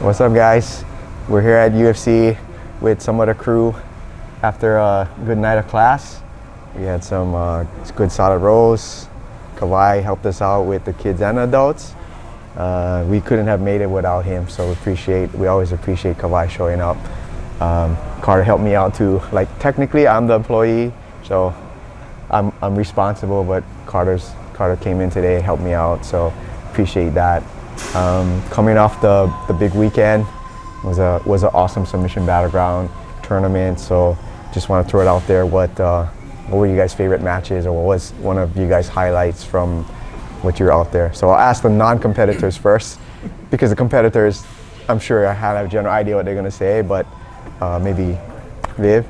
What's up, guys? We're here at UFC with some of the crew after a good night of class. We had some good solid rolls. Kawhi helped us out with the kids and adults. We couldn't have made it without him, so we always appreciate Kawhi showing up. Carter helped me out too. Like, technically I'm the employee, so I'm responsible, but Carter came in today, helped me out, so appreciate that. Coming off the big weekend was an awesome submission battleground tournament, so just want to throw it out there. What were you guys' favorite matches, or what was one of you guys' highlights from what you're out there? So I'll ask the non-competitors first, because the competitors, I'm sure I have a general idea what they're going to say, but maybe Viv,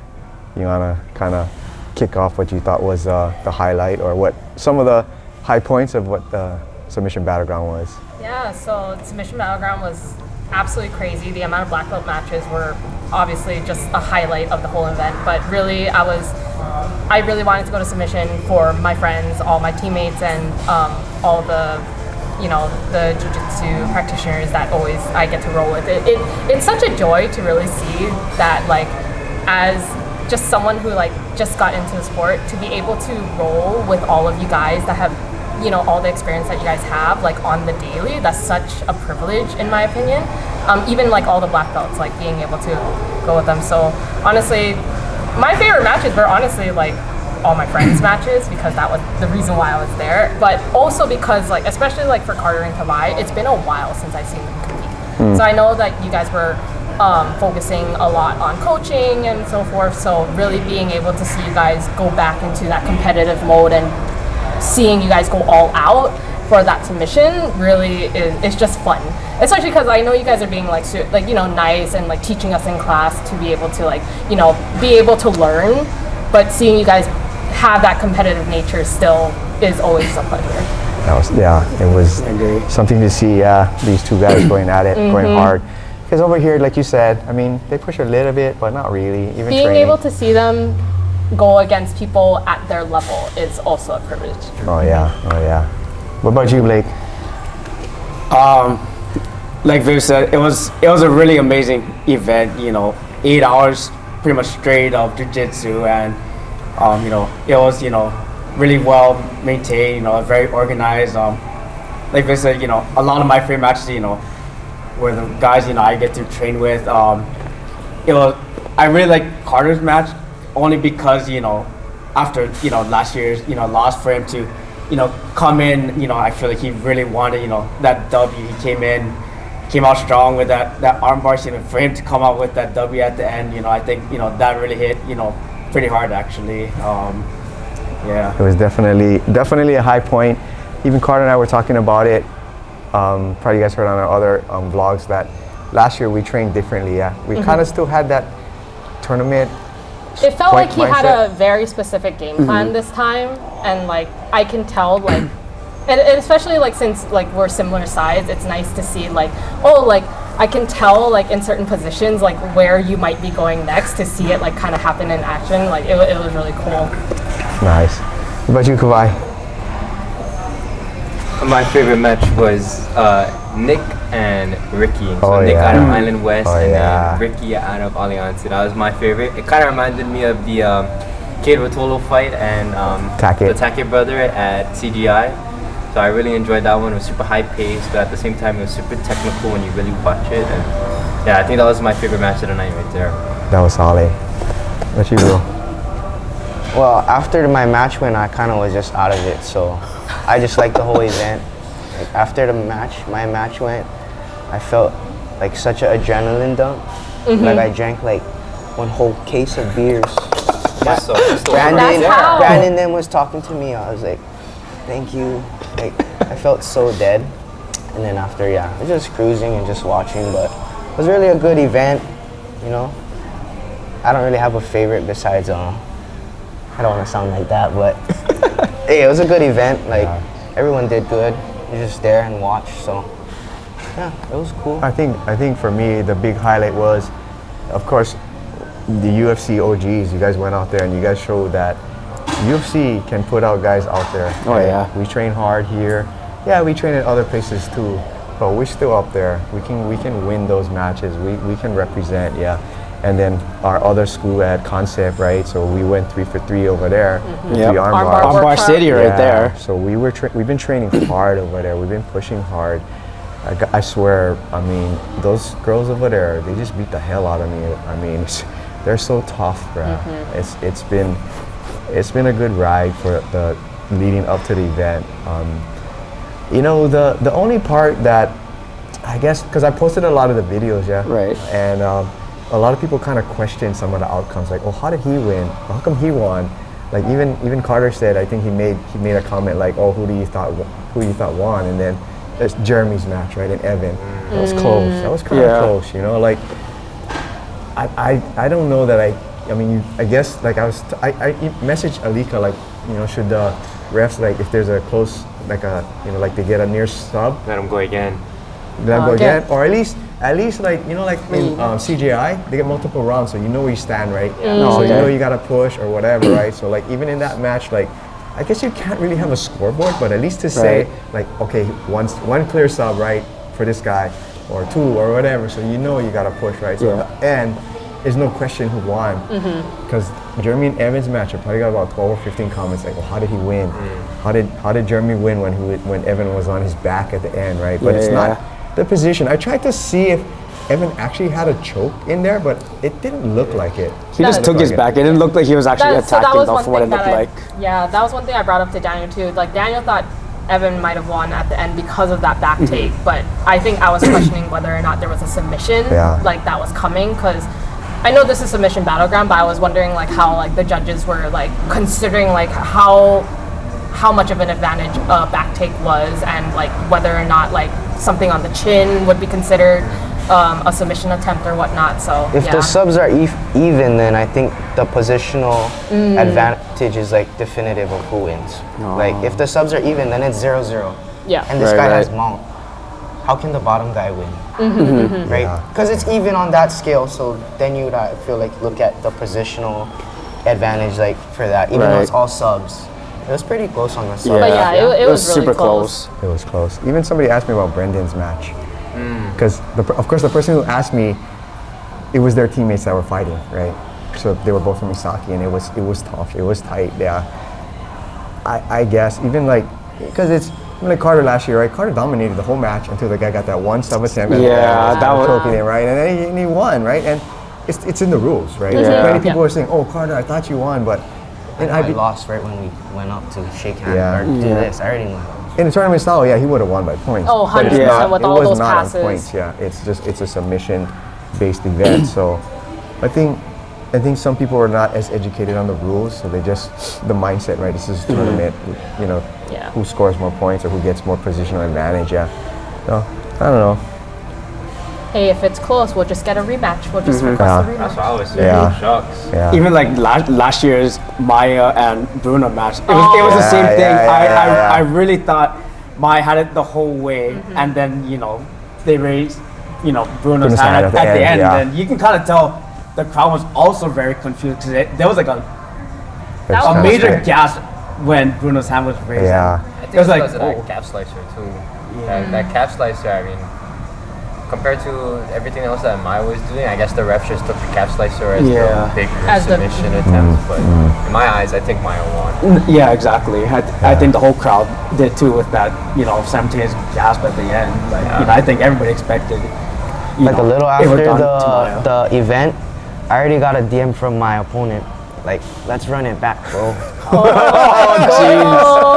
you want to kind of kick off what you thought was the highlight, or what some of the high points of what the submission battleground was? Yeah, so submission battleground was absolutely crazy. The amount of black belt matches were obviously just a highlight of the whole event, but really I really wanted to go to submission for my friends, all my teammates, and all the jiu-jitsu practitioners that always I get to roll with. It's such a joy to really see that, like, as just someone who just got into the sport, to be able to roll with all of you guys that have all the experience that you guys have on the daily. That's such a privilege, in my opinion. Even all the black belts, being able to go with them. So honestly, my favorite matches were honestly all my friends' matches, because that was the reason why I was there. But also because especially for Carter and Kawhi, it's been a while since I've seen them compete. So I know that you guys were focusing a lot on coaching and so forth. So really being able to see you guys go back into that competitive mode and seeing you guys go all out for that submission really is just fun, especially because I know you guys are being nice and teaching us in class to be able to be able to learn, but seeing you guys have that competitive nature still is always a pleasure. It was something to see these two guys going at it, going hard. Because over here, like you said, I mean, they push a little bit, but not really. Even being training. Able to see them go against people at their level is also a privilege. Oh yeah. What about you, Blake? Like Viv said, it was a really amazing event. 8 hours pretty much straight of jiu-jitsu, and it was really well maintained. Very organized. Like Viv said, a lot of my favorite matches, were the guys I get to train with. I really like Carter's match, only because after last year's loss for him to come in, I feel like he really wanted that W. He came out strong with that armbar. For him to come out with that W at the end, I think that really hit pretty hard, actually. It was definitely a high point. Even Carter and I were talking about it. Probably you guys heard on our other vlogs that last year we trained differently. We kind of still had that tournament. It felt like he had a very specific game plan this time, and I can tell and especially since we're similar size, it's nice to see I can tell in certain positions where you might be going next, to see it kind of happen in action. It was really cool. Nice. What about you, Kawhi? My favorite match was Nick and Ricky. So Nick out of Island West then Ricky out of Alliance. That was my favorite. It kind of reminded me of the Kate Rotolo fight and the Tackett brother at CGI. So I really enjoyed that one. It was super high paced, but at the same time it was super technical when you really watch it. And I think that was my favorite match of the night right there. That was solid. What you do? Well, after my match win, I kind of was just out of it, so I just liked the whole event. After my match went, I felt such an adrenaline dump. I drank one whole case of beers. Brandon then was talking to me. I was like, thank you. I felt so dead. And then after, I was just cruising and just watching, but it was really a good event. I don't really have a favorite besides I don't want to sound like that, but hey, it was a good event. Everyone did good. You're just there and watch. So it was cool. I think for me the big highlight was, of course, the UFC OGs. You guys went out there and you guys showed that UFC can put out guys out there. Oh yeah. We train hard here. Yeah, we train in other places too. but we're still up there. We can win those matches. We can represent, yeah. And then our other school had Concept, right? So we went 3 for 3 over there. With Yep. the arm bars. Armbar City right there. So we've been training hard over there. We've been pushing hard. I swear, I mean, those girls over there, they just beat the hell out of me. I mean, they're so tough, bro. It's been a good ride for the leading up to the event. You know, the only part that I guess, because I posted a lot of the videos, yeah. Right. And a lot of people kind of question some of the outcomes, like, oh, how did he win? How come he won? Like even Carter said, I think he made a comment like, oh, who you thought won? And then it's Jeremy's match, right? And Evan. That was close. That was kind of close, you know. Like I don't know that I mean, I guess like I messaged Alika like, you know, should the refs, like if there's a close, like a, you know, like they get a near sub, Let him go again. let them go again, or at least like, you know, like in CJI they get multiple rounds, so you know where you stand, right? So you know you gotta push or whatever, right? So like even in that match, like I guess you can't really have a scoreboard, but at least to say like, okay, one clear sub, right, for this guy, or 2 or whatever, so you know you gotta push, right? So and there's no question who won, because Jeremy and Evan's match, I probably got about 12 or 15 comments like, well, how did he win? How did Jeremy win when Evan was on his back at the end, right? But it's not the position. I tried to see if Evan actually had a choke in there, but it didn't look like it. He just took his back. It didn't look like he was actually attacking though, from what it looked like. Yeah, that was one thing I brought up to Daniel too. Like Daniel thought Evan might have won at the end because of that back take, but I think I was questioning whether or not there was a submission like that was coming, because I know this is submission battleground, but I was wondering like how like the judges were like considering like how much of an advantage a back take was, and like whether or not like something on the chin would be considered a submission attempt or whatnot. So if the subs are even, then I think the positional advantage is like definitive of who wins. Like if the subs are even, then it's 0-0. Yeah. And this guy has mount. How can the bottom guy win? Right? Because it's even on that scale. So then you would, I feel like, look at the positional advantage like for that, even though it's all subs. It was pretty close on the sub. But it was really super close. It was close. Even somebody asked me about Brendan's match, because of course the person who asked me, it was their teammates that were fighting, right? So they were both from Misaki, and it was tough. It was tight. Yeah. I guess even like, because it's like Carter last year, right? Carter dominated the whole match until the guy got that one sub attempt. That was choking him, right? And then he won, right? And it's in the rules, right? Many people are saying, "Oh, Carter, I thought you won," but and I lost right when we went up to shake hands or do this. I already won. In the tournament style, he would have won by points. Oh, 100% with all those passes. It was not on points. It's a submission-based event. So, I think some people are not as educated on the rules, so they just the mindset, right? This is a tournament, you know, who scores more points or who gets more positional advantage. Yeah. So I don't know. Hey, if it's close, we'll just get a rematch. We'll just request a rematch. That's what I was saying. Shucks. Yeah. Even like last year's Maya and Bruno match, it was the same thing. I really thought Maya had it the whole way, and then they raised Bruno's hand at the end. And you can kind of tell the crowd was also very confused because there was like a major gasp when Bruno's hand was raised. I think it was like that calf slicer too. That calf slicer, I mean, compared to everything else that Maya was doing, I guess the refs just took the calf slicer as the big submission attempt. But in my eyes, I think Maya won. Yeah, exactly. I think the whole crowd did too with that, simultaneous gasp at the end. Like, I think everybody expected. Like a little after the event, I already got a DM from my opponent. Like, let's run it back, bro. Jeez.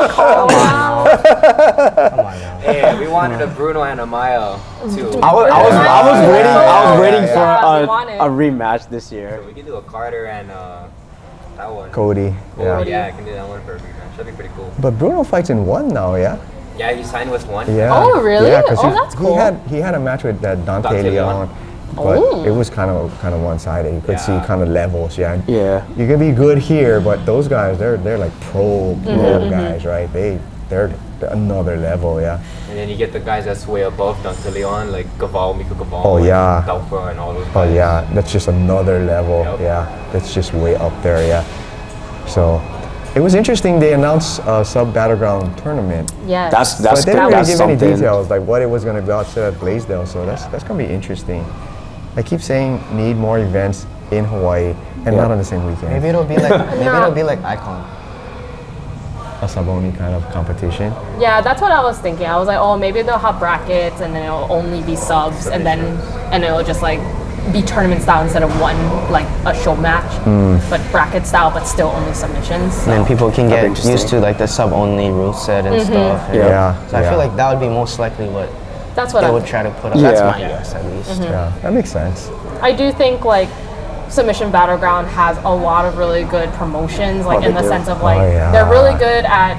Come on now. Hey, we wanted a Bruno and a Maya too. I was waiting for a rematch this year. So we can do a Carter and that one. Cody. Yeah, I can do that one for a rematch. That'd be pretty cool. But Bruno fights in 1 now, yeah? Yeah, he signed with 1. Yeah. Oh, really? Yeah, that's cool. He had a match with Dante Leon. But it was kind of one-sided. You could see kind of levels, Yeah. You can be good here, but those guys, they're like pro guys, right? They're another level, And then you get the guys that's way above Dante Leon, like Gaval, Miko Gaval, Dalpa, and all those guys. Oh yeah, that's just another level. Yep. Yeah, that's just way up there. Yeah. So, It was interesting. They announced a sub battleground tournament. Yes. But they didn't really that's give any something. details, like what it was going to be outside at Blaisdell. So that's going to be interesting. I keep saying need more events in Hawaii and not on the same weekend. Maybe it'll be like Icon. A sub-only kind of competition. Yeah, that's what I was thinking. I was like, oh, maybe they'll have brackets and then it'll only be subs and it'll just like be tournament style instead of one, like a show match, but bracket style, but still only submissions. So. And then people can get used to like the sub-only rule set and stuff. So I feel like that would be most likely what that's what they I would try to put up. Yeah. That's my guess, at least. Yeah, that makes sense. I do think like Submission Battleground has a lot of really good promotions, like in the sense of like they're really good at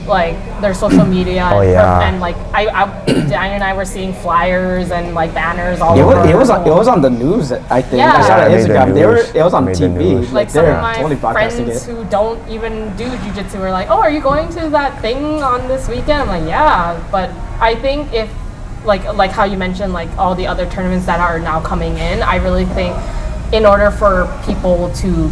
like their social media and like Diane and I were seeing flyers and like banners all over. It was on the news, I think. Yeah. I saw it on Yeah, Instagram. It was on Made the TV. news. Like some of my totally broadcasting friends it. who don't even do jiu-jitsu were like, oh, are you going to that thing on this weekend? I'm like, yeah, but I think if like how you mentioned like all the other tournaments that are now coming in, I really think in order for people to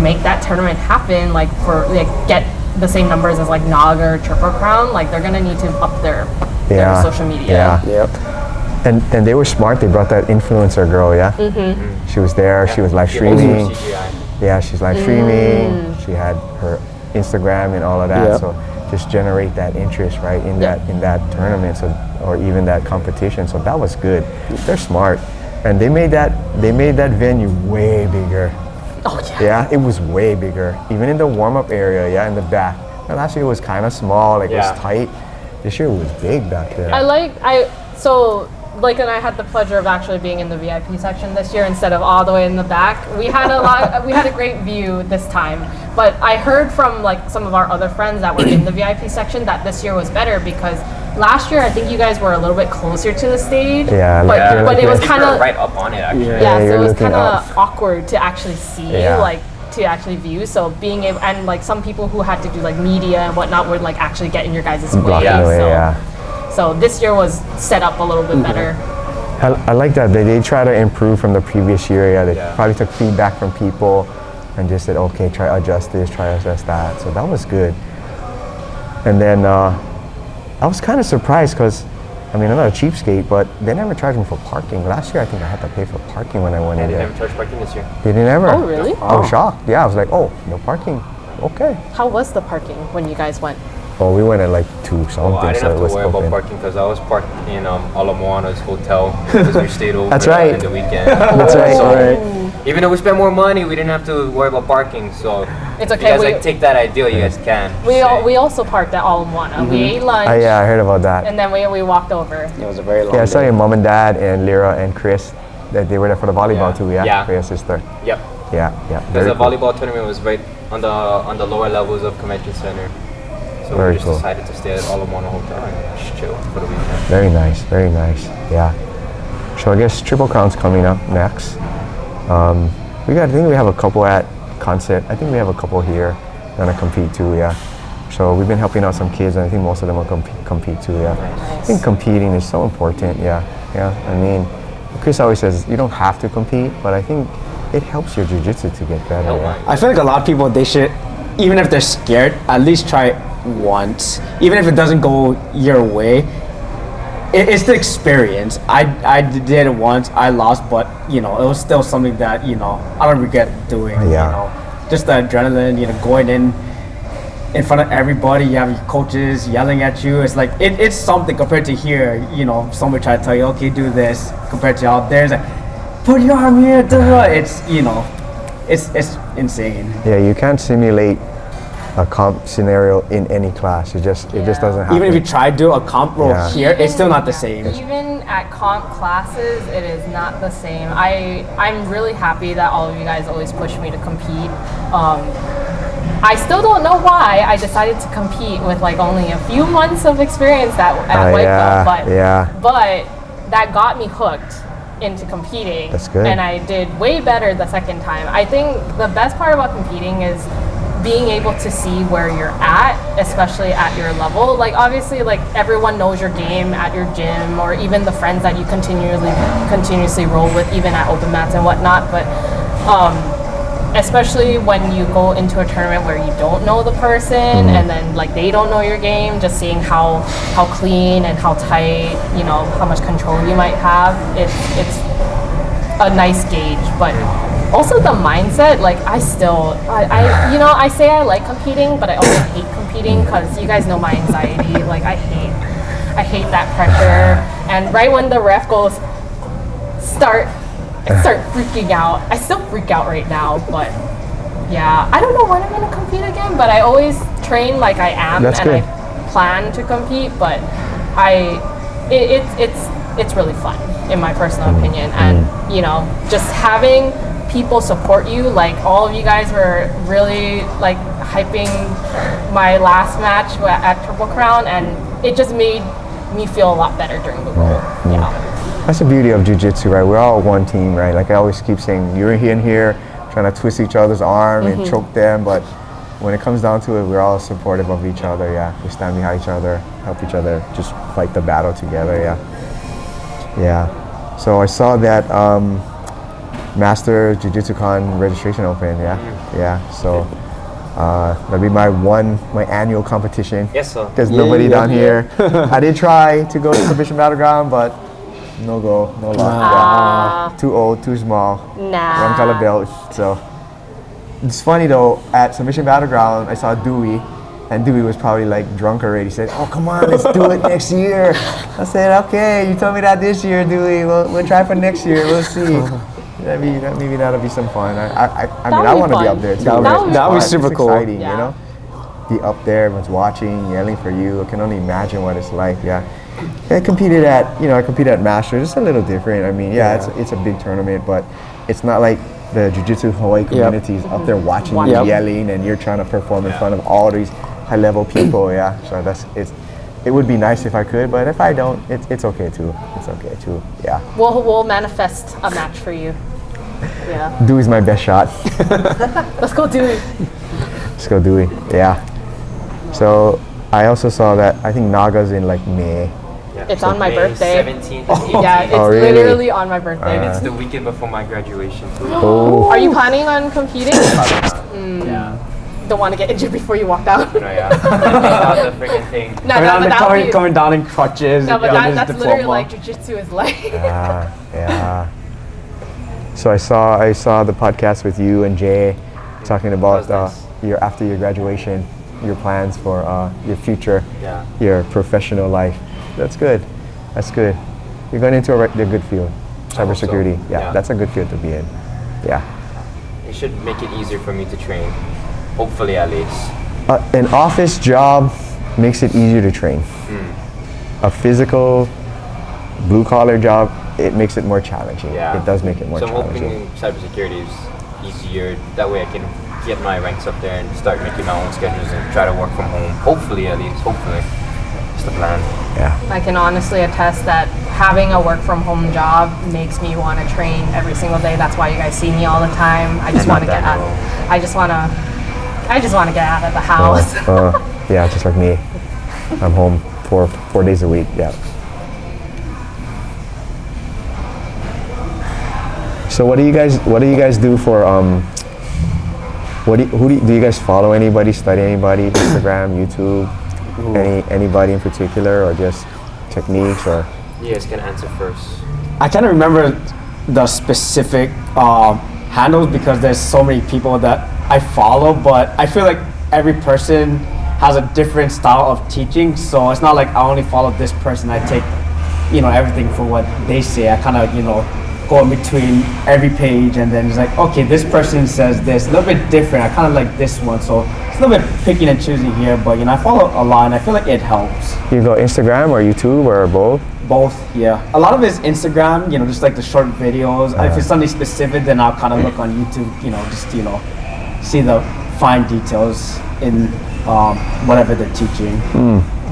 make that tournament happen, like for like get the same numbers as like Nog or Triple Crown, like they're gonna need to up their social media. And they were smart. They brought that influencer girl. She was there. She was live streaming. She's live streaming. She had her Instagram and all of that. So just generate that interest right in that tournament, so or even that competition. So that was good. They're smart. And they made that venue way bigger. Oh yeah. Yeah, it was way bigger. Even in the warm-up area, in the back. And last year it was kind of small, like it was tight. This year it was big back there. And I had the pleasure of actually being in the VIP section this year instead of all the way in the back. We had a great view this time. But I heard from like some of our other friends that were in the VIP section that this year was better because last year I think you guys were a little bit closer to the stage. But it was kind of right up on it actually. So it was kind of awkward to actually see to actually view. So being able and like some people who had to do like media and whatnot would like actually get in your guys' way. So this year was set up a little bit better. I like that. They try to improve from the previous year. They probably took feedback from people and just said, okay, try adjust this, try adjust that. So that was good. And then I was kind of surprised because, I mean, I'm not a cheapskate, but they never charged me for parking. Last year, I think I had to pay for parking when I went in They there. never charged parking this year. They didn't ever. Oh, really? I was shocked. Yeah, I was like, oh, no parking. Okay. How was the parking when you guys went? Oh, we went at like 2 something, I didn't so have it to was worry open. about parking because I was parked in Ala Moana's hotel because we stayed over That's right. in the weekend. That's right. So even though we spent more money, we didn't have to worry about parking. So It's if okay. you guys take that idea, you guys can. We also parked at Ala Moana. We ate lunch. I heard about that. And then we walked over. It was a very long I saw day. your mom and dad and Lyra and Chris, that they were there for the volleyball too, for your sister. Yep. Yeah. Because Very the cool. volleyball tournament was right on the lower levels of Convention Center. So Very we just cool. decided to stay at Ala Moana Hotel and just chill for the weekend. Very nice, yeah. So I guess Triple Crown's coming up next. I think we have a couple at Concept. I think we have a couple here gonna compete too, So we've been helping out some kids and I think most of them will compete too, I think competing is so important, I mean, Chris always says you don't have to compete, but I think it helps your jiu-jitsu to get better. I feel like a lot of people, they should, even if they're scared, at least try it once. Even if it doesn't go your way, it's the experience. I did it once, I lost, but it was still something that, I don't regret doing. Just the adrenaline, going in front of everybody, you have your coaches yelling at you. It's like, it's something compared to here, somebody try to tell you, okay, do this, compared to out there, it's like, put your arm here, it's, it's insane. Yeah, you can't simulate a comp scenario in any class. It just doesn't happen. Even if you try to do a comp roll here, it's still not the same. Even at comp classes, it is not the same. I'm really happy that all of you guys always push me to compete. I still don't know why I decided to compete with like only a few months of experience at White Belt, but that got me hooked into competing. That's good. And I did way better the second time. I think the best part about competing is being able to see where you're at, especially at your level. Like obviously, like everyone knows your game at your gym, or even the friends that you continuously roll with, even at open mats and whatnot. But especially when you go into a tournament where you don't know the person and then like they don't know your game, just seeing how clean and how tight, you know, how much control you might have, it's a nice gauge. But also the mindset, like I you know, I say I like competing, but I also hate competing because you guys know my anxiety. Like I hate that pressure. And right when the ref goes, I start freaking out. I still freak out right now, but yeah, I don't know when I'm gonna compete again, but I always train like I am. That's and good. I plan to compete, but it's really fun in my personal opinion. And you know, just having people support you, like all of you guys were really like hyping my last match at Triple Crown, and it just made me feel a lot better during the roll. Yeah. That's the beauty of jiu-jitsu, right? We're all one team, right? Like I always keep saying, you're in here trying to twist each other's arm and choke them, but when it comes down to it, we're all supportive of each other, yeah. We stand behind each other, help each other, just fight the battle together, yeah. Yeah. So I saw that Master Jiu-Jitsu Con registration open, yeah. Yeah. So that'll be my annual competition. Yes, sir. There's nobody down here. I did try to go to Submission Battleground, but no go, no luck. Yeah. Too old, too small. Nah. Wrong color belt. So it's funny though, at Submission Battleground, I saw Dewey, and Dewey was probably like drunk already. He said, "Oh, come on, let's do it next year." I said, "Okay, you told me that this year, Dewey. We'll try for next year. We'll see." Maybe that'll be some fun. I mean, I want to be up there too. That would be super cool. Exciting, you know? Be up there, everyone's watching, yelling for you. I can only imagine what it's like. Yeah. I competed at Masters. It's a little different. I mean, it's a big tournament, but it's not like the Jiu-Jitsu Hawaii community is up there watching you yelling, and you're trying to perform in front of all these high-level people. Yeah, so it would be nice if I could, but if I don't, it's okay too. It's okay too. Yeah. We'll manifest a match for you. Yeah. Dewey's my best shot. Let's go Dewey. Let's go Dewey. Yeah. So I also saw that I think Naga's in like May. It's on my birthday. 17th and 18th. Yeah, it's really? literally on my birthday. And it's the weekend before my graduation. Oh. Are you planning on competing? Yeah. Don't want to get injured before you walk out. No, yeah. Out the freaking thing. Coming down in crutches. No, but that's literally like jiu-jitsu is like. Yeah. So I saw the podcast with you and Jay talking about after your graduation, your plans for your future, your professional life. That's good. That's good. You're going into a good field, cybersecurity. So. Yeah, that's a good field to be in. Yeah. It should make it easier for me to train. Hopefully, at least. An office job makes it easier to train. A physical, blue-collar job, it makes it more challenging. Yeah. It does make it more challenging. So I'm hoping cybersecurity is easier. That way I can get my ranks up there and start making my own schedules and try to work from home. Hopefully, at least. Hopefully. That's the plan. Yeah. I can honestly attest that having a work-from-home job makes me want to train every single day. That's why you guys see me all the time. I just want to get out. I just want to get out of the house. Yeah, just like me. I'm home 4 days a week. Yeah. So what do you guys do for do you guys follow anybody, study anybody, Instagram, YouTube, anybody in particular, or just techniques, or? You guys can answer first. I can't remember the specific handles because there's so many people that I follow, but I feel like every person has a different style of teaching, so it's not like I only follow this person. I take, everything for what they say. I kind of, go in between every page, and then it's like, okay, this person says this, a little bit different. I kind of like this one, so it's a little bit picking and choosing here, but I follow a lot, and I feel like it helps. You go Instagram or YouTube or both? Both, yeah. A lot of it is Instagram, just like the short videos. If it's something specific, then I'll kind of look on YouTube, just, see the fine details in whatever they're teaching.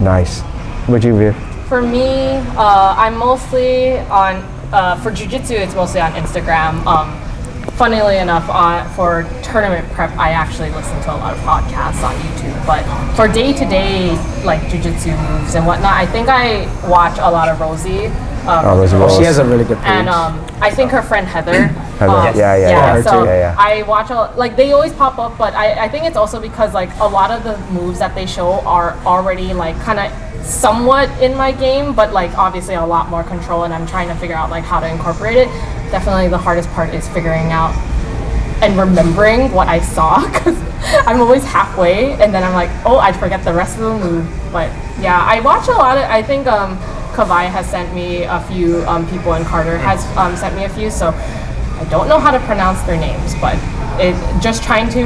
Nice. What you Viv? For me, I'm mostly on, for jiu-jitsu, it's mostly on Instagram. Funnily enough, for tournament prep, I actually listen to a lot of podcasts on YouTube. But for day-to-day, like jiu-jitsu moves and whatnot, I think I watch a lot of Rosie Rosie Rose. She has a really good page. And I think her friend Heather. Yeah. I watch like they always pop up, but I think it's also because like a lot of the moves that they show are already like kind of somewhat in my game, but like obviously a lot more control, and I'm trying to figure out like how to incorporate it. Definitely the hardest part is figuring out and remembering what I saw, because I'm always halfway and then I'm like, oh, I forget the rest of the move. But yeah, I watch a lot of, I think Kavai has sent me a few people, and Carter has sent me a few, so I don't know how to pronounce their names, but just trying to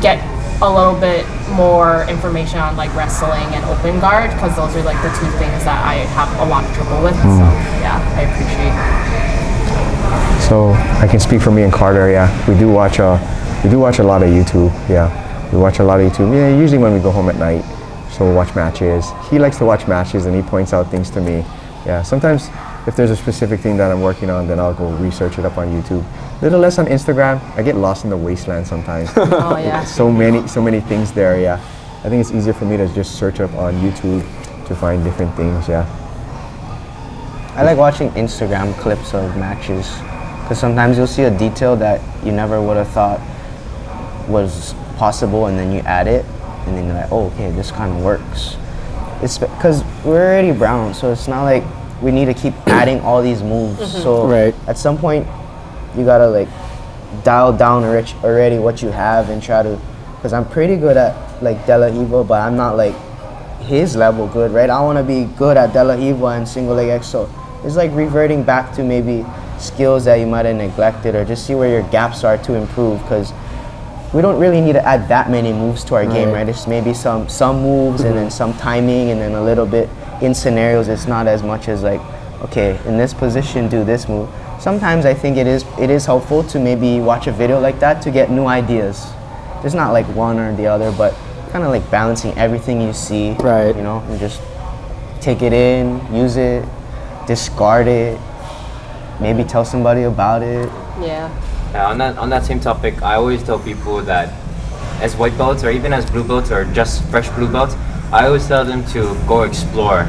get a little bit more information on like wrestling and open guard, because those are like the two things that I have a lot of trouble with. So yeah, I appreciate. So I can speak for me and Carter. Yeah, we do watch a lot of YouTube. Yeah, we watch a lot of YouTube. Yeah, usually when we go home at night, so we'll watch matches. He likes to watch matches, and he points out things to me. Yeah, sometimes if there's a specific thing that I'm working on, then I'll go research it up on YouTube. Little less on Instagram. I get lost in the wasteland sometimes. Oh yeah. So many things there. Yeah, I think it's easier for me to just search up on YouTube to find different things. Yeah. I like watching Instagram clips of matches, because sometimes you'll see a detail that you never would have thought was possible, and then you add it, and then you're like, oh, okay, this kind of works. It's because we're already brown, so it's not like we need to keep adding all these moves. So at some point, you gotta like dial down already what you have and try to, because I'm pretty good at like De La Hiva, but I'm not like his level good, right? I want to be good at De La Hiva and single leg X, so it's like reverting back to maybe skills that you might have neglected, or just see where your gaps are to improve, because we don't really need to add that many moves to our game, right? It's maybe some moves and then some timing, and then a little bit in scenarios. It's not as much as like, okay, in this position, do this move. Sometimes I think it is helpful to maybe watch a video like that to get new ideas. There's not like one or the other, but kind of like balancing everything you see, right? You know, and just take it in, use it, discard it, maybe tell somebody about it. Yeah. On that same topic, I always tell people that as white belts, or even as blue belts, or just fresh blue belts, I always tell them to go explore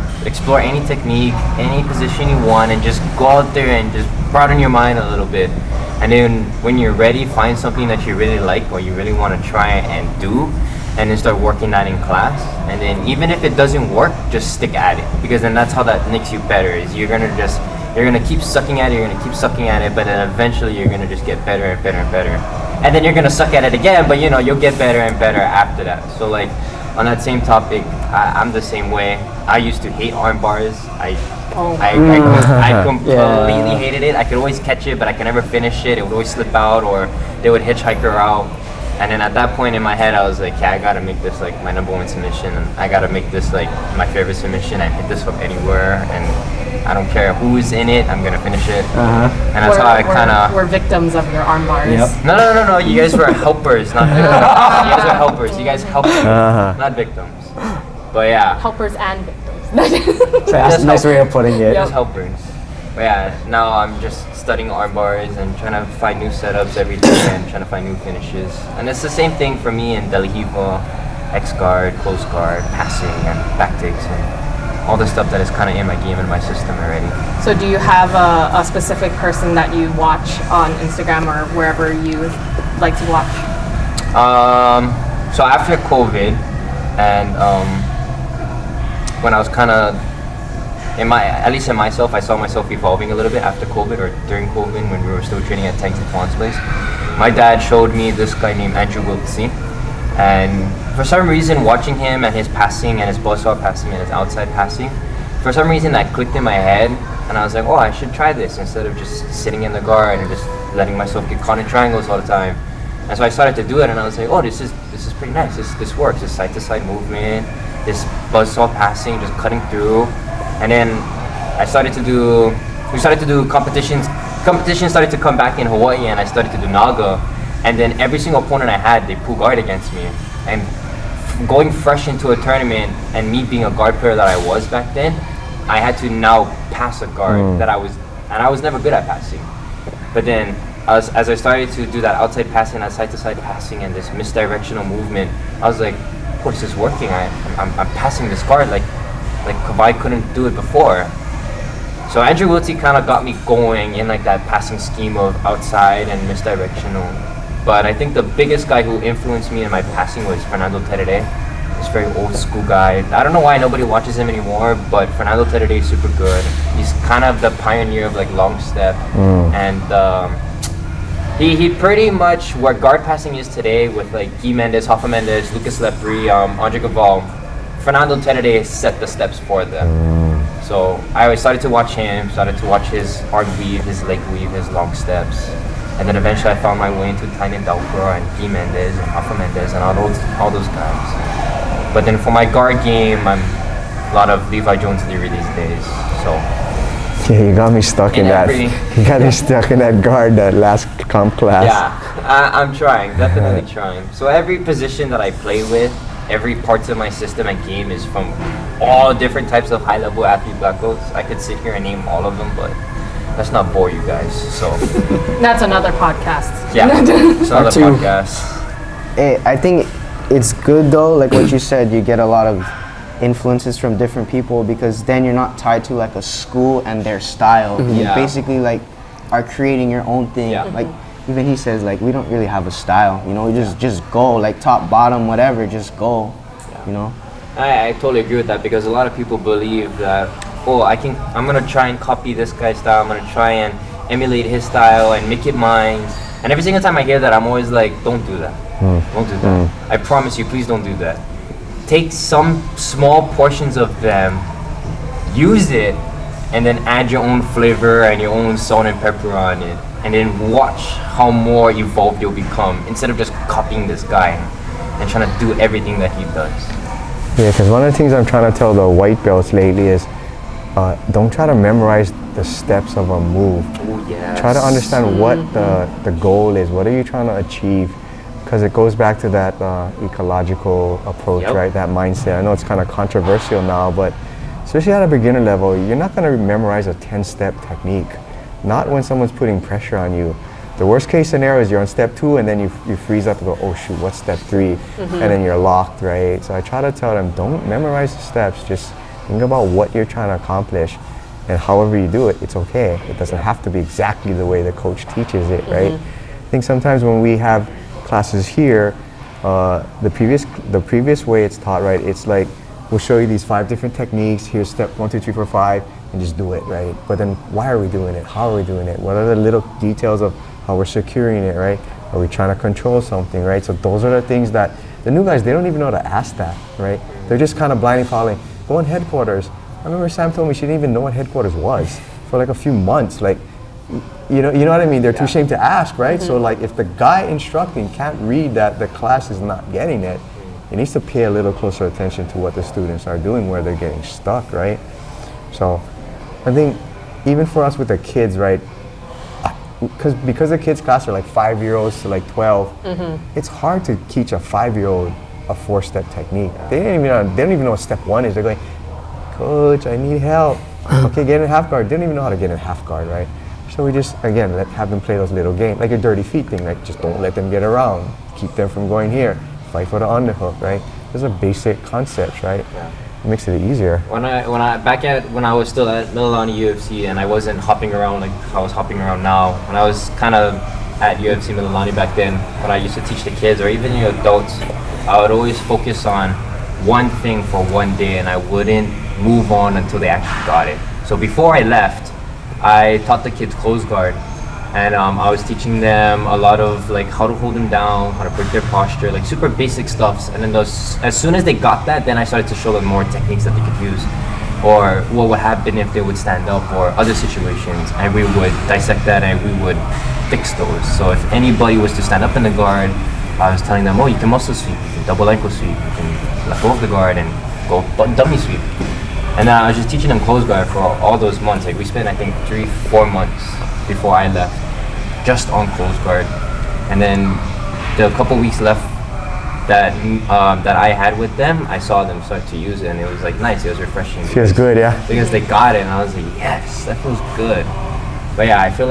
any technique, any position you want, and just go out there and just broaden your mind a little bit. And then when you're ready, find something that you really like or you really want to try and do, and then start working that in class. And then even if it doesn't work, just stick at it, because then that's how that makes you better. Is you're gonna keep sucking at it, but then eventually you're gonna just get better and better and better. And then you're gonna suck at it again, but you know, you'll get better and better after that. So like on that same topic, I'm the same way. I used to hate arm bars. I completely hated it. I could always catch it, but I could never finish it. It would always slip out, or they would hitchhike her out. And then at that point in my head, I was like, yeah, I gotta make this like my #1 submission, and I gotta make this like my favorite submission, and hit this from anywhere, and I don't care who's in it, I'm gonna finish it. And that's how I kind of... We're victims of your arm bars. Yep. No, you guys were helpers, not victims. You guys are helpers. You guys helped me, not victims. But yeah. Helpers and victims. That's a nice way of putting it. Just helpers. But yeah, now I'm just studying arm bars and trying to find new setups every day and trying to find new finishes. And it's the same thing for me in De La Hiva, X guard, close guard, passing, and back takes, and all the stuff that is kind of in my game and my system already. So do you have a specific person that you watch on Instagram or wherever you like to watch? So after COVID, and when I was kind of at least in myself, I saw myself evolving a little bit after COVID, or during COVID when we were still training at Tanks and Twan's place. My dad showed me this guy named Andrew Wiltse, and for some reason, watching him and his passing and his buzzsaw passing and his outside passing, for some reason that clicked in my head, and I was like, oh, I should try this instead of just sitting in the guard and just letting myself get caught in triangles all the time. And so I started to do it, and I was like, oh, this is pretty nice. This works. This side to side movement, this buzzsaw passing, just cutting through. And then we started to do competitions. Competitions started to come back in Hawaii, and I started to do Naga. And then every single opponent I had, they pull guard against me. And going fresh into a tournament, and me being a guard player that I was back then, I had to now pass a guard that I was never good at passing. But then as I started to do that outside passing, that side to side passing, and this misdirectional movement, I was like, oh, this is working. I'm passing this guard like Kavai couldn't do it before. So Andrew Wiltsey kind of got me going in like that passing scheme of outside and misdirectional. But I think the biggest guy who influenced me in my passing was Fernando Terere. This very old school guy. I don't know why nobody watches him anymore, but Fernando Terere is super good. He's kind of the pioneer of like long step, and he pretty much where guard passing is today with like Guy Mendes, Hoffa Mendes, Lucas Lepri, Andre Gaval. Fernando Terere set the steps for them. So I always started to watch him, started to watch his arm weave, his leg weave, his long steps. And then eventually I found my way into Tynan Dalcro and Guy Mendes and Hoffa Mendes and all those guys. But then for my guard game, I'm a lot of Levi Jones Leary these days. So yeah, you got me stuck in that. You got me stuck in that guard that last comp class. Yeah, I'm trying, definitely trying. So every position that I play with, every parts of my system and game is from all different types of high-level athlete black belts. I could sit here and name all of them, but let's not bore you guys. So that's another podcast. Yeah, it's another podcast. Hey, I think it's good though, like what you said, you get a lot of influences from different people because then you're not tied to like a school and their style. You basically like are creating your own thing. Like even he says like we don't really have a style, you know, we just go like top, bottom, whatever, just go, you know. I totally agree with that because a lot of people believe that, oh, I'm gonna try and copy this guy's style, I'm gonna try and emulate his style and make it mine. And every single time I hear that, I'm always like, don't do that. Don't do that. I promise you, please don't do that. Take some small portions of them, use it, and then add your own flavor and your own salt and pepper on it. And then watch how more evolved you'll become instead of just copying this guy and trying to do everything that he does. Yeah, because one of the things I'm trying to tell the white belts lately is don't try to memorize the steps of a move. Oh, yes. Try to understand what the goal is. What are you trying to achieve? Because it goes back to that ecological approach, right? That mindset. I know it's kind of controversial now, but especially at a beginner level, you're not going to memorize a 10-step technique. Not when someone's putting pressure on you. The worst case scenario is you're on step 2 and then you freeze up and go, oh shoot, what's step 3? And then you're locked, right? So I try to tell them, don't memorize the steps. Just think about what you're trying to accomplish. And however you do it, it's okay. It doesn't have to be exactly the way the coach teaches it, right? I think sometimes when we have classes here, the previous way it's taught, right? It's like, we'll show you these 5 different techniques. Here's step 1, 2, 3, 4, 5, and just do it, right? But then why are we doing it? How are we doing it? What are the little details of how we're securing it, right? Are we trying to control something, right? So those are the things that the new guys, they don't even know to ask that, right? They're just kind of blindly following. Go in headquarters. I remember Sam told me she didn't even know what headquarters was for like a few months. Like, you know what I mean? They're too ashamed to ask, right? So like if the guy instructing can't read that the class is not getting it, he needs to pay a little closer attention to what the students are doing where they're getting stuck, right? So I think even for us with the kids, right? Because the kids class are like 5-year-olds to like 12, it's hard to teach a 5-year-old a 4-step technique. They don't even know what step 1 is. They're going, Coach, I need help. Okay, get in half guard. They don't even know how to get in half guard, right? So we just, again, have them play those little games, like a dirty feet thing, like just don't let them get around. Keep them from going here. Fight for the underhook, right? Those are basic concepts, right? It makes it easier. When I was still at Mililani UFC and I wasn't hopping around like how I was hopping around now, when I was kind of at UFC Mililani back then, when I used to teach the kids or even the adults, I would always focus on one thing for one day and I wouldn't move on until they actually got it. So before I left, I taught the kids close guard. And I was teaching them a lot of like how to hold them down, how to break their posture, like super basic stuffs. And then as soon as they got that, then I started to show them more techniques that they could use, or what would happen if they would stand up, or other situations. And we would dissect that and we would fix those. So if anybody was to stand up in the guard, I was telling them, oh, you can muscle sweep, you can double ankle sweep, you can let go of the guard and go dummy sweep. And I was just teaching them close guard for all those months. Like we spent, I think, 3-4 months before I left, just on close guard. And then the couple weeks left that I had with them, I saw them start to use it, and it was like nice. It was refreshing. Feels good, yeah. Because they got it, and I was like, yes, that feels good. But yeah, I feel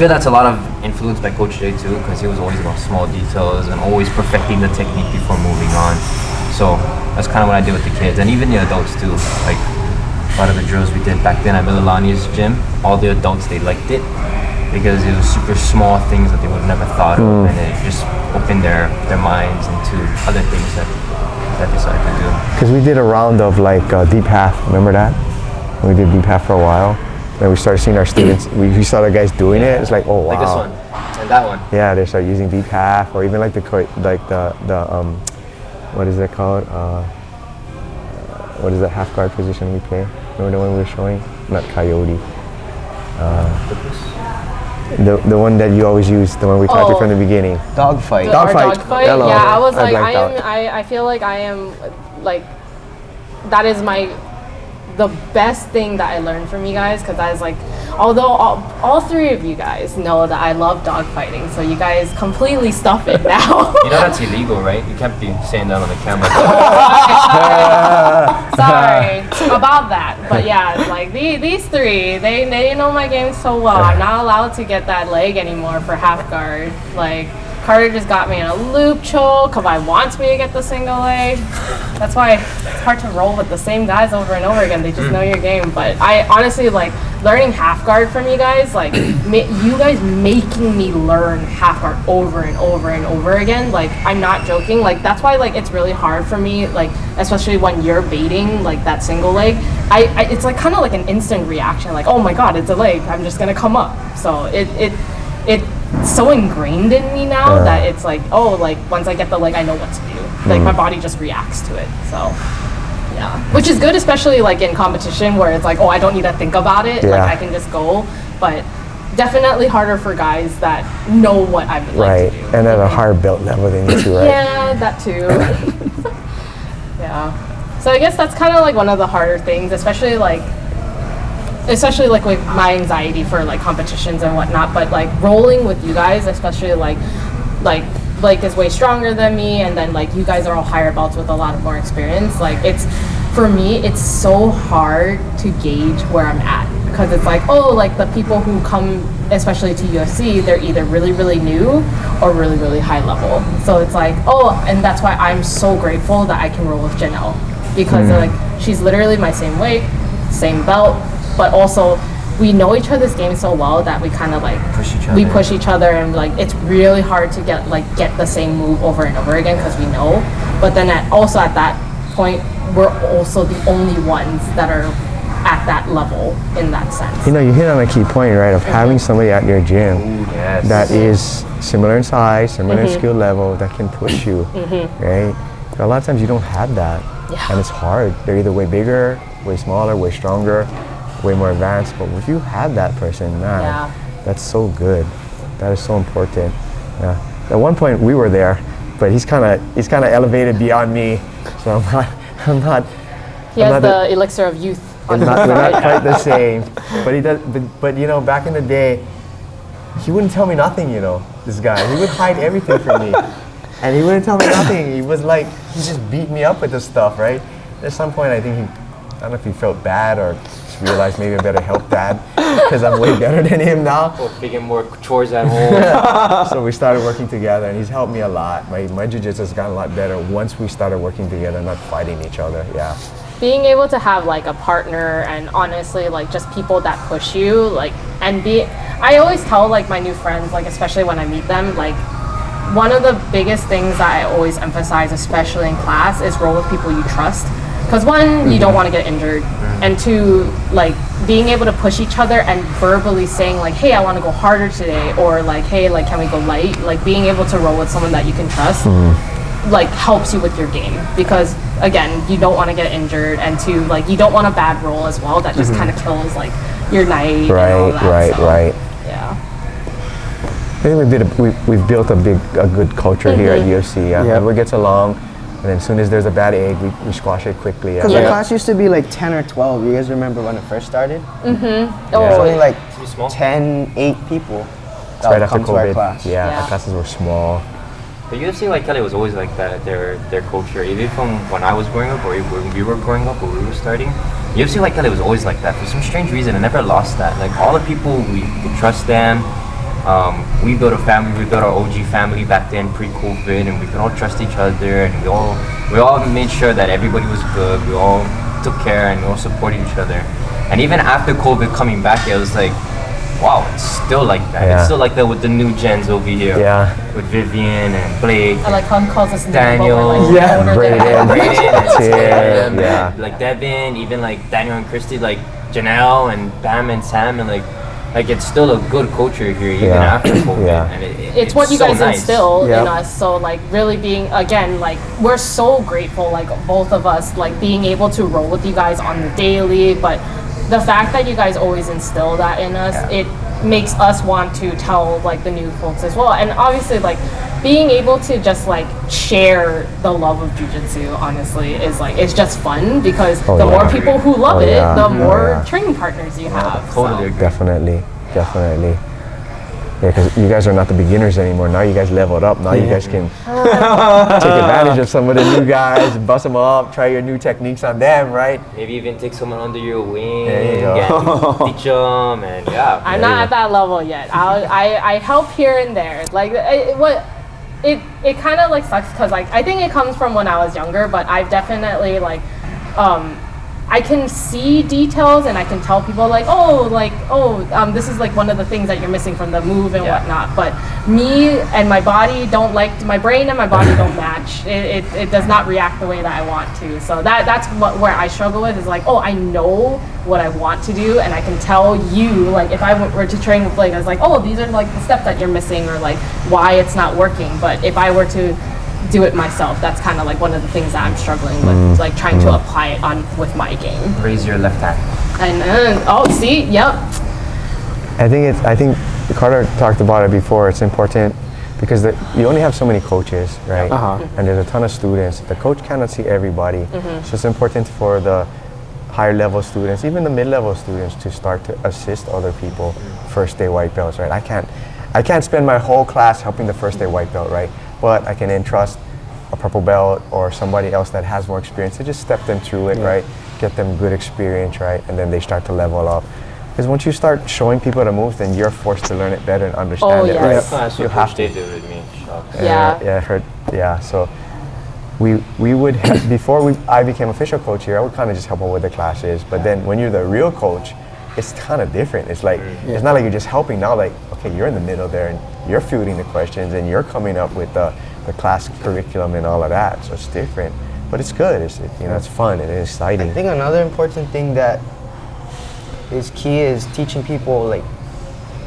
that's a lot of influence by Coach Jay too, because he was always about small details and always perfecting the technique before moving on. So that's kind of what I did with the kids, and even the adults too. Like a lot of the drills we did back then at Mililani's gym, all the adults, they liked it because it was super small things that they would have never thought of, and it just opened their minds into other things that they started to do. Because we did a round of like deep half, remember that? We did deep half for a while. Then we started seeing our students, we saw the guys doing it, it's like, oh wow. Like this one, and that one. Yeah, they start using deep half, or even like the what is it called? What is that half guard position we play? Remember the one we were showing? Not coyote. The one that you always use, the one we taught you from the beginning. Dogfight. Dogfight. Hello. Yeah, I was like, blanked out. I feel like I am, like, that is the best thing that I learned from you guys, because I was like, although all three of you guys know that I love dogfighting, so you guys completely stuff it now. You know that's illegal, right? You can't be saying that on the camera. Sorry about that, but yeah, like these three, they know my game so well. I'm not allowed to get that leg anymore for half guard. Like, Carter just got me in a loop choke. Kawhi wants me to get the single leg. That's why it's hard to roll with the same guys over and over again. They just know your game. But I honestly, like, learning half guard from you guys, like, you guys making me learn half guard over and over and over again. Like, I'm not joking. Like, that's why, like, it's really hard for me, like, especially when you're baiting, like, that single leg. It's like kind of like an instant reaction. Like, oh my God, it's a leg. I'm just gonna come up. So it's so ingrained in me now that it's like, oh, like, once I get the leg, I know what to do. Like, my body just reacts to it. So, yeah. Which is good, especially, like, in competition where it's like, oh, I don't need to think about it. Like, I can just go. But definitely harder for guys that know what I would like to do. And at a higher belt level than you too, right? Yeah, that too. Yeah. So I guess that's kind of, like, one of the harder things, especially like with my anxiety for, like, competitions and whatnot, but, like, rolling with you guys, especially like Blake is way stronger than me, and then, like, you guys are all higher belts with a lot of more experience. Like, for me, it's so hard to gauge where I'm at, because it's like, oh, like, the people who come, especially to UFC, they're either really, really new or really, really high level. So it's like, oh, and that's why I'm so grateful that I can roll with Janelle, because like, she's literally my same weight, same belt, but also we know each other's game so well that we kind of, like, push each other, and, like, it's really hard to get the same move over and over again because we know. But then at that point, we're also the only ones that are at that level in that sense. You know, you hit on a key point, right, of having somebody at your gym that is similar in size, similar in skill level, that can push you, right? But a lot of times you don't have that, and it's hard. They're either way bigger, way smaller, way stronger, way more advanced, but if you have that person, man, that's so good. That is so important. Yeah. At one point we were there, but he's kind of elevated beyond me, so I'm not. He has the elixir of youth. We're not quite the same, but he does. But you know, back in the day, he wouldn't tell me nothing. You know, this guy, he would hide everything from me, and he wouldn't tell me nothing. He was like, he just beat me up with this stuff, right? At some point, I think I don't know if he felt bad or just realized maybe I better help Dad because I'm way better than him now. Or figuring more chores at home. So we started working together, and he's helped me a lot. My jiu-jitsu has gotten a lot better once we started working together, not fighting each other. Yeah. Being able to have, like, a partner, and honestly, like, just people that push you, like, I always tell, like, my new friends, like, especially when I meet them, like, one of the biggest things that I always emphasize, especially in class, is roll with people you trust. Because one, you don't want to get injured, and two, like, being able to push each other and verbally saying, like, hey, I want to go harder today, or like, hey, like, can we go light? Like, being able to roll with someone that you can trust, like, helps you with your game. Because again, you don't want to get injured, and two, like, you don't want a bad roll as well. That just kind of kills, like, your night. Right. Yeah. I think we've built a good culture here at UFC. Everyone gets along. And then as soon as there's a bad egg, we squash it quickly. Because the class used to be like 10 or 12. You guys remember when it first started? Oh, it was only like 10, 8 people that right would after come COVID. to our class. Yeah, our classes were small. But UFC, like Kelly, was always like that. Their culture, even from when I was growing up, or when we were growing up, or we were starting. UFC, like Kelly, was always like that. For some strange reason, I never lost that. Like, all the people, we could trust them. We built a family. We built our OG family back then, pre-COVID, and we could all trust each other. And we all made sure that everybody was good. We all took care and we all supported each other. And even after COVID coming back, it was like, wow, it's still like that. It's still like that with the new gens over here. Yeah. With Vivian and Blake. I like how he calls us Daniel. Brayden. Tim, Yeah. like Devin, even like Daniel and Christy, like Janelle and Bam and Sam, and like it's still a good culture here even after COVID. Yeah. And it's what you so guys nice. instill in us. So like really being, again, like we're so grateful, like both of us, like being able to roll with you guys on the daily, but the fact that you guys always instill that in us, it makes us want to tell like the new folks as well. And obviously like being able to just like share the love of jiu-jitsu, honestly, is like, it's just fun because the more people who love it, the more training partners you have. Totally agree. Definitely. Yeah, because you guys are not the beginners anymore. Now you guys leveled up. Now you guys can take advantage of some of the new guys, bust them up, try your new techniques on them, right? Maybe even take someone under your wing, There you go. teach them, and I'm not at that level yet. I help here and there. Like it kind of like sucks because like I think it comes from when I was younger, but I've definitely like I can see details and I can tell people like, this is like one of the things that you're missing from the move and whatnot. But me and my body don't like, my brain and my body don't match. It does not react the way that I want to. So that's where I struggle with is like, I know what I want to do and I can tell you, like if I were to train with Blake, I was like, these are like the steps that you're missing or like why it's not working. But if I were to do it myself, that's kind of like one of the things that I'm struggling with, like trying to apply it on with my game. raise your left hand. And see, I think Carter talked about it before. It's important because you only have so many coaches, right? And there's a ton of students. The coach cannot see everybody. So it's important for the higher level students, even the mid-level students, to start to assist other people, first day white belts, right? I can't spend my whole class helping the first day white belt, right? But I can entrust a purple belt or somebody else that has more experience to just step them through it, right? Get them good experience, right? And then they start to level up. Because once you start showing people the moves, then you're forced to learn it better and understand it, right? That's what Coach Dave did with me. So we would before I became official coach here, I would kind of just help them with the classes. But then when you're the real coach, it's kind of different. It's like it's not like you're just helping now. Like, okay, you're in the middle there and you're fielding the questions and you're coming up with the class curriculum and all of that. So it's different, but it's good. It's fun and it's exciting. I think another important thing that is key is teaching people like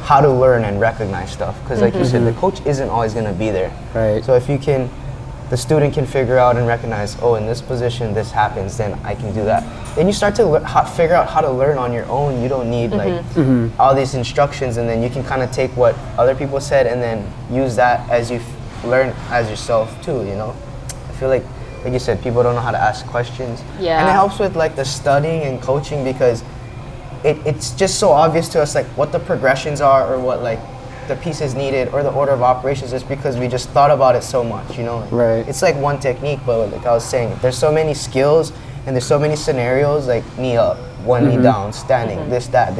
how to learn and recognize stuff. Because like you said, the coach isn't always going to be there. Right. So if the student can figure out and recognize, in this position this happens, then I can do that. Then you start to figure out how to learn on your own. You don't need like all these instructions, and then you can kind of take what other people said and then use that as you learn as yourself too. I feel like you said, people don't know how to ask questions. Yeah. And it helps with like the studying and coaching because it's just so obvious to us like what the progressions are or what like the pieces needed or the order of operations is because we just thought about it so much, Right. It's like one technique, but like I was saying, there's so many skills and there's so many scenarios, like knee up, one knee down, standing, this, that,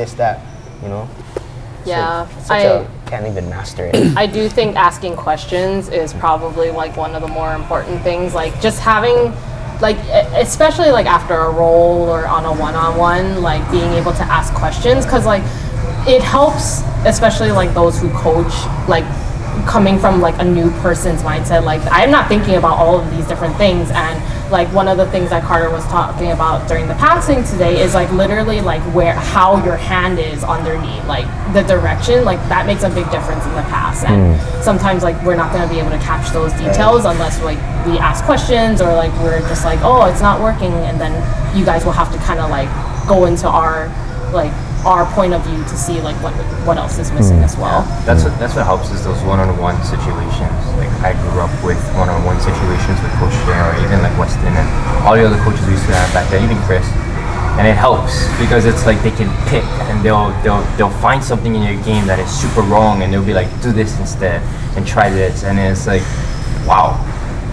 Yeah, can't even master it. I do think asking questions is probably like one of the more important things. Like just having, like especially like after a roll or on a one-on-one, like being able to ask questions, because like it helps, especially like those who coach, like coming from like a new person's mindset. Like I'm not thinking about all of these different things, and like one of the things that Carter was talking about during the passing today is like literally like how your hand is underneath, like the direction, like that makes a big difference in the pass. And sometimes like we're not going to be able to catch those details unless like we ask questions or like we're just like, it's not working, and then you guys will have to kind of like go into our point of view to see like what else is missing as well. That's what helps is those one-on-one situations. Like I grew up with one-on-one situations with Coach Jay or even like Weston and all the other coaches we used to have back then, even Chris. And it helps because it's like they can pick and they'll find something in your game that is super wrong and they'll be like, do this instead and try this, and it's like, wow.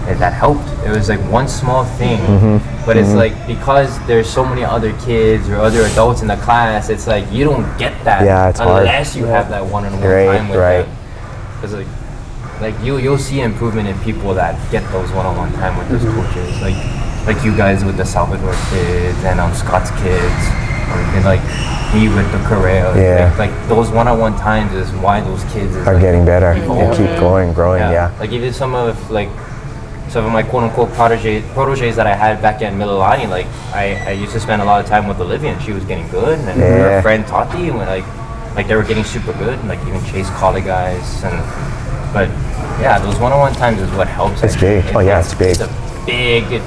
That helped. It was like one small thing, but it's like because there's so many other kids or other adults in the class, it's like you don't get that unless you have that one-on-one time with them. Because like you'll see improvement in people that get those one-on-one time with those coaches. Like like you guys with the Salvador kids and Scott's kids, or you can like me with the Correos. Yeah. Like those one-on-one times is why those kids are like, getting better and keep growing. Yeah. Like even some of my quote-unquote proteges that I had back in Mililani, like I used to spend a lot of time with Olivia, and she was getting good, and her friend Tati, and like they were getting super good, and like even Chase Colley guys, but yeah, those one-on-one times is what helps. It's big. It's big.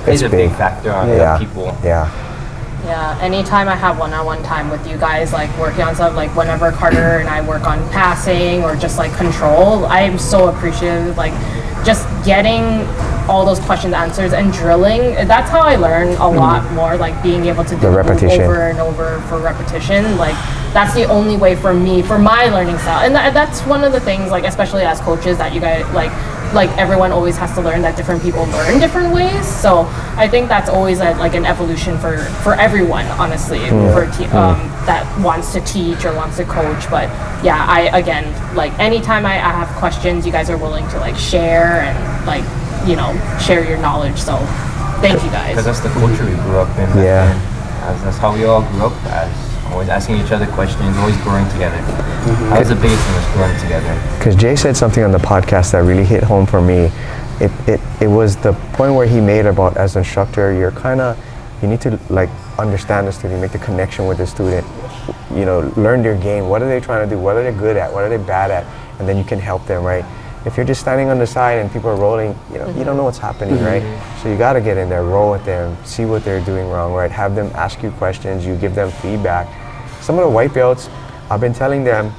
It's a big factor on people. Yeah, anytime I have one-on-one time with you guys, like working on stuff, like whenever Carter and I work on passing or just like control, I am so appreciative, like just getting all those questions answers and drilling. That's how I learn a lot more, like being able to do the repetition over and over for repetition. Like that's the only way for me, for my learning style. And that's one of the things, like especially as coaches, that you guys like everyone always has to learn that different people learn different ways. So I think that's always like an evolution for everyone, honestly, that wants to teach or wants to coach. But yeah, I again, like anytime I have questions, you guys are willing to like share and like, you know, share your knowledge. So thank you guys. Because that's the culture we grew up in. That's how we all grew up as. Always asking each other questions, always growing together. That was the biggest thing, was growing together. Because Jay said something on the podcast that really hit home for me. It was the point where he made about, as an instructor, you need to like understand the student, make the connection with the student, you know, learn their game. What are they trying to do? What are they good at? What are they bad at? And then you can help them, right? If you're just standing on the side and people are rolling, you know, you don't know what's happening, right? So you got to get in there, roll with them, see what they're doing wrong, right? Have them ask you questions, you give them feedback. Some of the white belts, I've been telling them,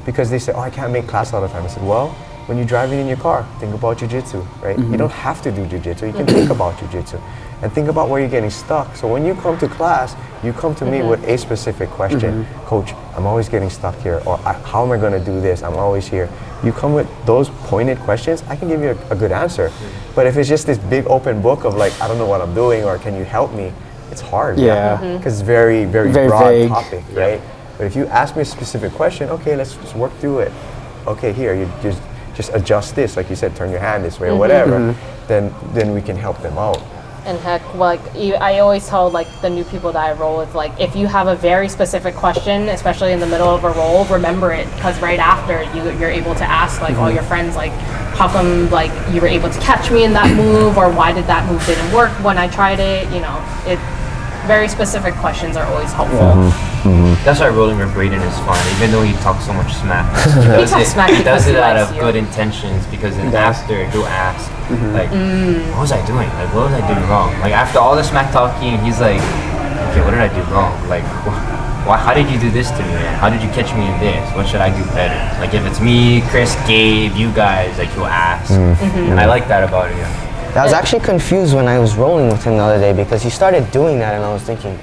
because they say, oh, I can't make class all the time. I said, well, when you're driving in your car, think about jiu-jitsu, right? You don't have to do jiu-jitsu, you can think about jiu-jitsu. And think about where you're getting stuck. So when you come to class, you come to me with a specific question. Coach, I'm always getting stuck here, or how am I gonna do this? I'm always here. You come with those pointed questions, I can give you a good answer. But if it's just this big open book of like, I don't know what I'm doing, or can you help me? It's hard, because it's very, very broad vague topic, right? But if you ask me a specific question, okay, let's just work through it. Okay, here, you just adjust this, like you said, turn your hand this way or whatever, then we can help them out. And heck, like I always tell like the new people that I roll with, like if you have a very specific question, especially in the middle of a roll, remember it, because right after you're able to ask like all your friends, like how come like you were able to catch me in that move, or why did that move didn't work when I tried it? You know, very specific questions are always helpful. That's why rolling with Braden is fun, even though he talks so much smack. He does it out of good intentions, because then after he'll ask, like, what was I doing? Like, what was I doing wrong? Like, after all the smack talking, he's like, okay, what did I do wrong? Like, how did you do this to me? How did you catch me in this? What should I do better? Like, if it's me, Chris, Gabe, you guys, like, you'll ask. And I like that about you. I was actually confused when I was rolling with him the other day, because he started doing that and I was thinking,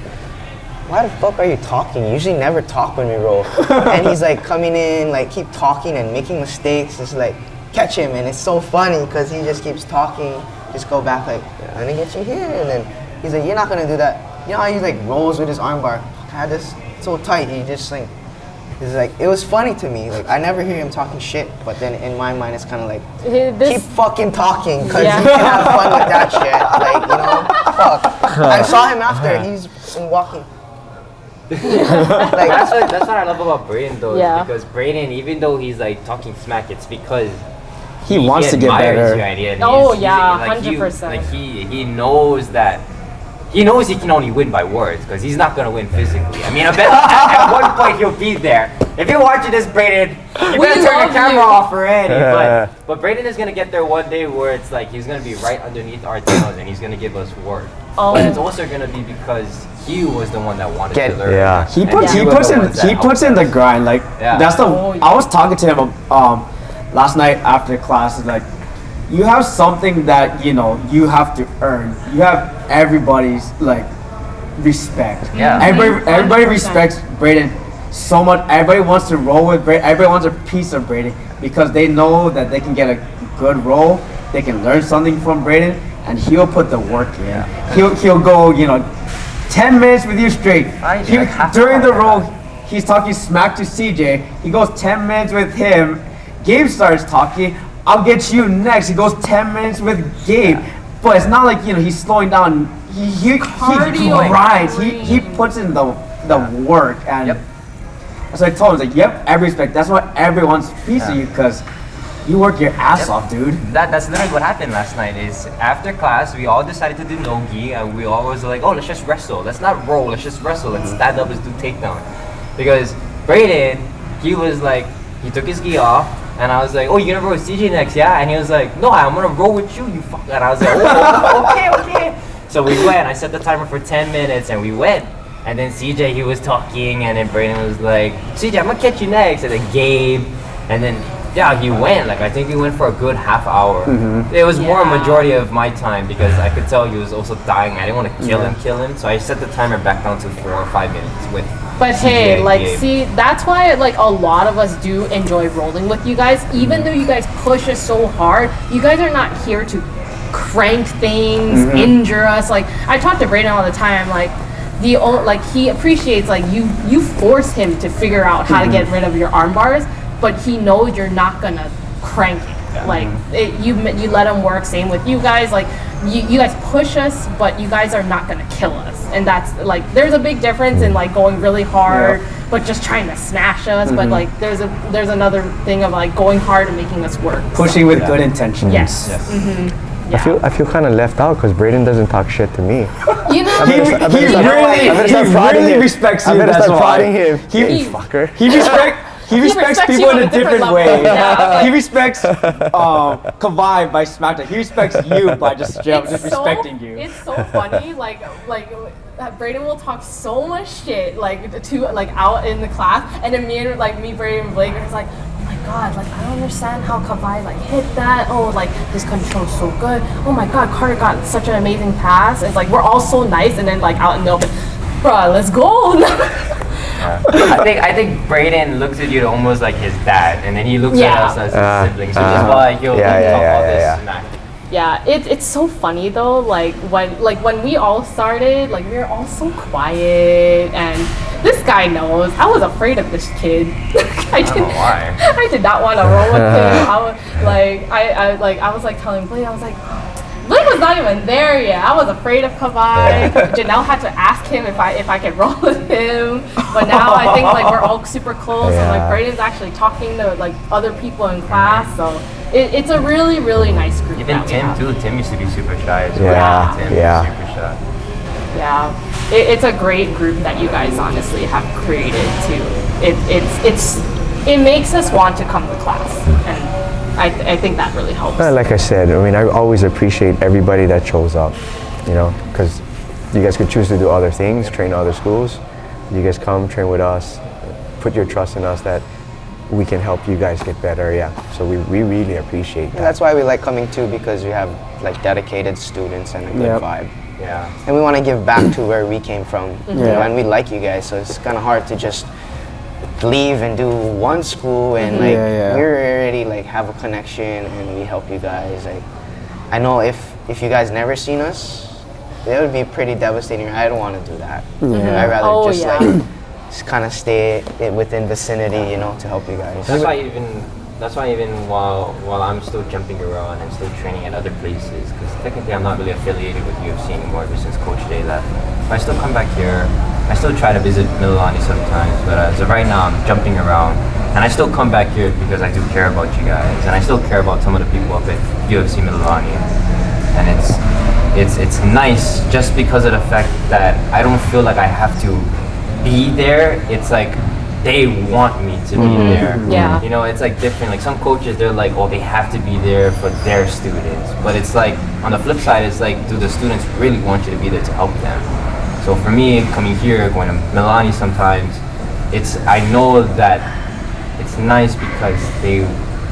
why the fuck are you talking? You usually never talk when we roll. And he's like coming in, like keep talking and making mistakes. It's like, catch him, and it's so funny because he just keeps talking. Just go back like, I'm gonna get you here, and then he's like, you're not gonna do that. You know how he like rolls with his armbar? I had this so tight, he just like, it's like, it was funny to me. Like, I never hear him talking shit, but then in my mind, it's kind of like, keep fucking talking, because you can have fun with that shit. Like, you know, fuck. I saw him after, he's walking. Like, that's what I love about Braden, though, is because Braden, even though he's like talking smack, it's because he wants to get better. Your idea. Oh yeah, 100%. Like he knows that. He knows he can only win by words, because he's not going to win physically. I mean, I bet at one point he'll be there. If you're watching this, Braden, you better turn the camera off already. But Braden is going to get there one day where it's like he's going to be right underneath our tails and he's going to give us words. But it's also going to be because he was the one that wanted to learn. Yeah. He puts in the grind. Like that's the. I was talking to him last night after class. It's like, you have something that you know you have to earn. You have everybody's like respect. Yeah. Everybody respects Braden so much. Everybody wants to roll with Braden. Everybody wants a piece of Braden because they know that they can get a good roll. They can learn something from Braden, and he'll put the work in. Yeah. He'll go 10 minutes with you straight. During the roll, he's talking smack to CJ. He goes 10 minutes with him. Gabe starts talking. I'll get you next. He goes 10 minutes with Gabe. But it's not like, he's slowing down he Cardio grinds. He extreme. puts in the work, and Yep. so I told him, like, yep, every respect. That's why everyone's piece of you, because you work your ass Yep. off, dude. That's literally what happened last night. Is after class we all decided to do no-gi, and we all was like, oh, let's just wrestle. Let's not roll. Let's just wrestle. Let's stand up. Let's do takedown. Because Brayden, he was like, he took his gi off, and I was like, oh, you're gonna roll with CJ next, yeah? And he was like, no, I'm gonna roll with you, you fuck. And I was like, oh, okay. So we went. I set the timer for 10 minutes, and we went. And then CJ, he was talking, and then Brayden was like, CJ, I'm gonna catch you next. And then Gabe, and then yeah, he went. Like, I think he went for a good half hour. It was more a majority of my time because I could tell he was also dying. I didn't want to kill him. So I set the timer back down to 4 or 5 minutes with. But CJ hey, and like, Gabe. see, that's why like a lot of us do enjoy rolling with you guys. Even though you guys push us so hard, you guys are not here to crank things, injure us. Like, I talk to Brayden all the time. Like, he appreciates like you force him to figure out how to get rid of your arm bars, but he knows you're not gonna crank it. Like, you let him work. Same with you guys. Like, you guys push us, but you guys are not gonna kill us. And that's like, there's a big difference in like going really hard, but just trying to smash us. But like, there's another thing of like going hard and making us work. Pushing with good intentions. Yes. Yeah. I feel kind of left out because Brayden doesn't talk shit to me. You know, He really respects you. I better That's start why. prodding him. He- Fucker. He respects respects people you in a different way. Yeah. He respects Kawhi by SmackDown. He respects you by just respecting you. It's so funny. Like Brayden will talk so much shit to out in the class, and then me, Brayden, and Blake are just like, oh my god, like I don't understand how Kawhi like hit that. Oh, like his control's so good. Oh my god, Carter got such an amazing pass. It's like we're all so nice, and then like out in the open, bruh, let's go. I think Brayden looks at you almost like his dad, and then he looks at us as his siblings, which is why he'll talk all this smack. Yeah, it's so funny though. Like when we all started, like we were all so quiet, and this guy knows I was afraid of this kid. I don't know why. I did not want to roll with him. I was like telling Blake, I was like, Blake was not even there yet. I was afraid of Kawhi. Janelle had to ask him if I could roll with him. But now I think like we're all super close, and like Brayden's actually talking to like other people in class. So it's a really, really nice group. Even that we Tim have. too. Tim used to be super shy as well. Yeah. Tim Yeah. was super shy. Yeah, it's a great group that you guys honestly have created too. It makes us want to come to class, and I think that really helps. Like I said, I mean, I always appreciate everybody that shows up, you know, because you guys could choose to do other things, train other schools. You guys come, train with us, put your trust in us that we can help you guys get better, So we really appreciate that. And that's why we like coming too, because we have like dedicated students and a good vibe. Yeah. And we want to give back to where we came from. And we like you guys, so it's kind of hard to just leave and do one school and like we already like have a connection and we help you guys. Like, I know if you guys never seen us, it would be pretty devastating. I don't want to do that. I'd rather just kind of stay within vicinity, you know, to help you guys. That's why even while I'm still jumping around and still training at other places, because technically I'm not really affiliated with UFC anymore ever since Coach Day left. But I still come back here. I still try to visit Mililani sometimes, but as of right now I'm jumping around, and I still come back here because I do care about you guys, and I still care about some of the people up at UFC Mililani, and it's nice just because of the fact that I don't feel like I have to be there. It's like they want me to be there. Yeah. You know, it's like different. Like some coaches, they're like, oh, they have to be there for their students. But it's like, on the flip side, it's like, do the students really want you to be there to help them? So for me, coming here, going to Milani sometimes, I know that it's nice because they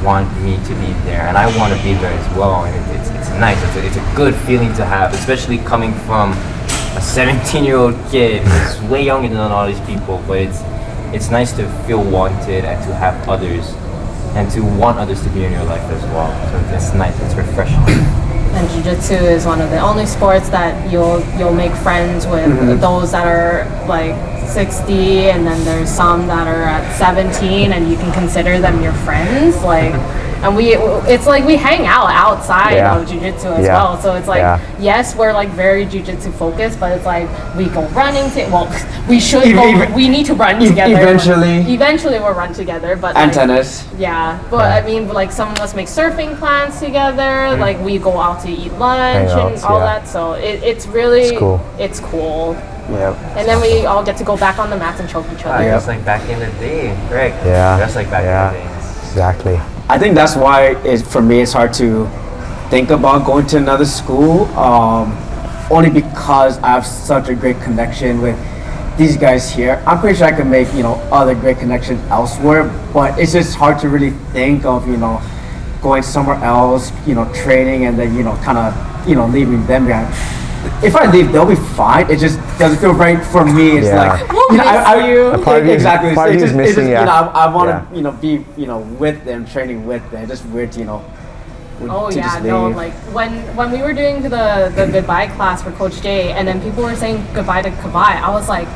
want me to be there, and I want to be there as well. And it's nice. It's a good feeling to have, especially coming from a 17-year-old kid who's way younger than all these people. But it's nice to feel wanted and to have others and to want others to be in your life as well. So it's nice, it's refreshing. And Jiu-Jitsu is one of the only sports that you'll make friends with those that are like 60, and then there's some that are at 17 and you can consider them your friends. Like and it's like we hang out outside of jiu-jitsu as well. So it's like yes, we're like very jiu-jitsu focused, but it's like we go running. We should go. We need to run together. Eventually we'll run together. But and tennis. Yeah, but I mean, like some of us make surfing plans together. Like we go out to eat lunch and all that. So it's really it's cool. Yeah. And then we all get to go back on the mats and choke each other. Just like back in the day, Rick. Yeah. Just like back in the days. Exactly. I think that's why for me it's hard to think about going to another school. Only because I have such a great connection with these guys here. I'm pretty sure I can make other great connections elsewhere, but it's just hard to really think of going somewhere else, training, and then kind of leaving them behind. If I leave, they'll be fine. It just doesn't feel right for me. It's like exactly. I want to be with them, training with them. It's just weird to like when we were doing the goodbye class for Coach Jay, and then people were saying goodbye to Kavai, I was like,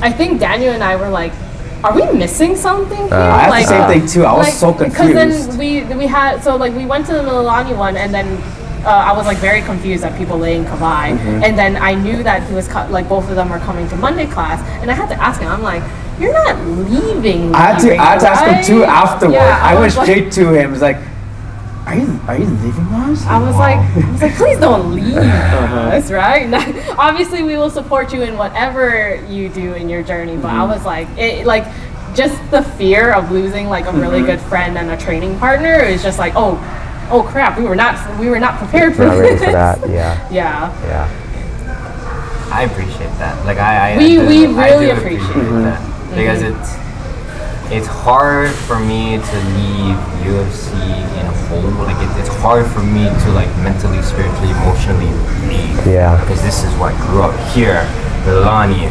I think Daniel and I were like, are we missing something here? I had the same thing too. I was so confused. Because then we went to the Mililani one, and then I was like very confused at people laying Kavai, and then I knew that he was both of them are coming to Monday class, and I had to ask him. I'm like, you're not leaving. I had to ask him too afterward. Yeah, I went straight to him. It's like, are you leaving us? I was like, please don't leave us, right? Obviously, we will support you in whatever you do in your journey, but I was like, just the fear of losing like a really good friend and a training partner is just like, oh crap, we were not prepared for this. Not ready for that. Yeah. I appreciate that. Like I really do appreciate that because it's hard for me to leave UFC in a whole. Like it's hard for me to like mentally, spiritually, emotionally leave. Yeah. Because this is where I grew up here, Mililani.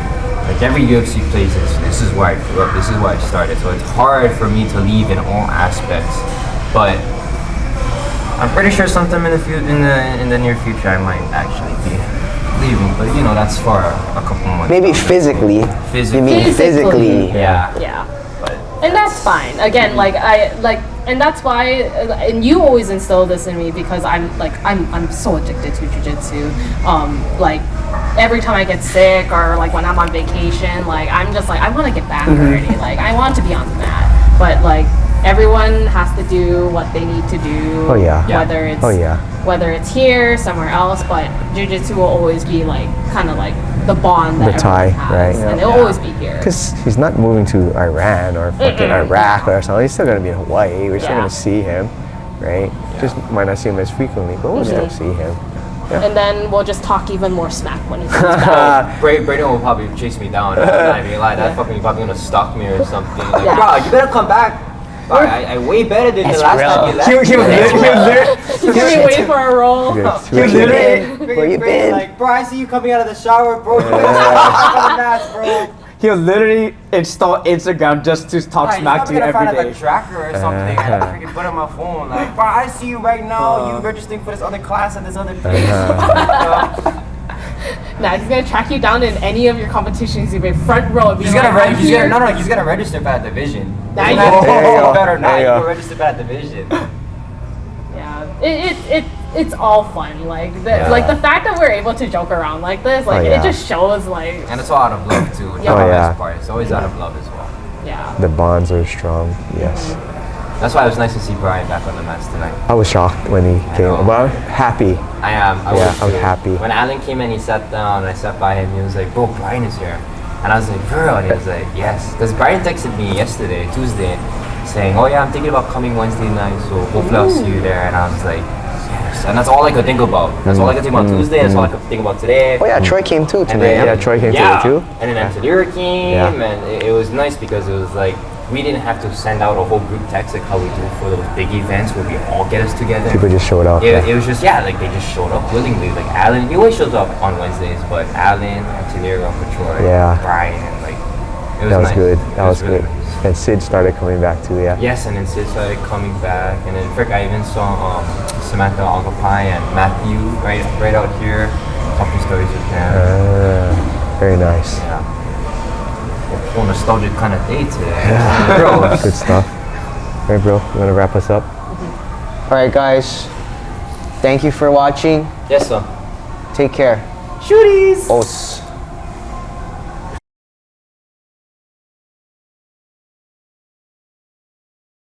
Like every UFC place, this is where I grew up. This is where I started. So it's hard for me to leave in all aspects, but I'm pretty sure sometime in the near future I might actually be leaving, but that's for a couple months. Maybe physically. Physically. Yeah. And that's fine. Again, and that's why, and you always instill this in me because I'm so addicted to jiu-jitsu. Like every time I get sick or like when I'm on vacation, like I'm just like I want to get back already. Like I want to be on the mat, but like everyone has to do what they need to do. Whether it's here, somewhere else, but jiu-jitsu will always be like kind of like the bond that the tie, has, right? And it'll always be here. Because he's not moving to Iran or fucking Iraq or something. He's still gonna be in Hawaii. We're still gonna see him, right? Just might not see him as frequently, but we'll still see him. Yeah. And then we'll just talk even more smack when he comes back. Braden will probably chase me down. I mean, like that fucking probably gonna stalk me or something. Like, bro, you better come back. I way better than the last time you left. He's gonna be waiting for a roll. Where you been? Like, bro, I see you coming out of the shower, bro. You bro. He'll literally install Instagram just to talk smack to you every find day. Like a tracker or something and I freaking put on my phone. Like, bro, I see you right now. You registering for this other class at this other place. Nah, he's gonna track you down in any of your competitions. He'll be front row. He's gonna register for that division. Now you better not. You register for that division. Yeah, it's all fun. Like the fact that we're able to joke around like this, like it just shows like. And it's all out of love too. Best part. It's always out of love as well. Yeah. The bonds are strong. Yes. That's why it was nice to see Brian back on the mats tonight. I was shocked when he came. Well, I'm happy. I am. I was happy. When Alan came in, he sat down, and I sat by him. He was like, bro, Brian is here. And I was like, bro. And he was like, yes. Because Brian texted me yesterday, Tuesday, saying, oh yeah, I'm thinking about coming Wednesday night, so hopefully I'll see you there. And I was like, yes. And that's all I could think about. That's all I could think about Tuesday. That's all I could think about today. Oh yeah, Troy came too today. Yeah, Troy came today too. And then Antonira came, and it was nice because it was like, we didn't have to send out a whole group text like how we do for those big events where we all get us together. People just showed up. It was just, like they just showed up willingly. Like Alan, he always shows up on Wednesdays, but Alan, Antonira, Troy, Brian, and like, it was nice. Good. That was really good. Nice. And Sid started coming back too, Yes, and then Sid started coming back. And then frick, I even saw Samantha Agapai and Matthew right out here, talking stories with them. Very nice. Yeah. Whole nostalgic kind of day today. Bro. Good stuff. All right, bro, you want to wrap us up? All right, guys. Thank you for watching. Yes, sir. Take care. Shooties! Os.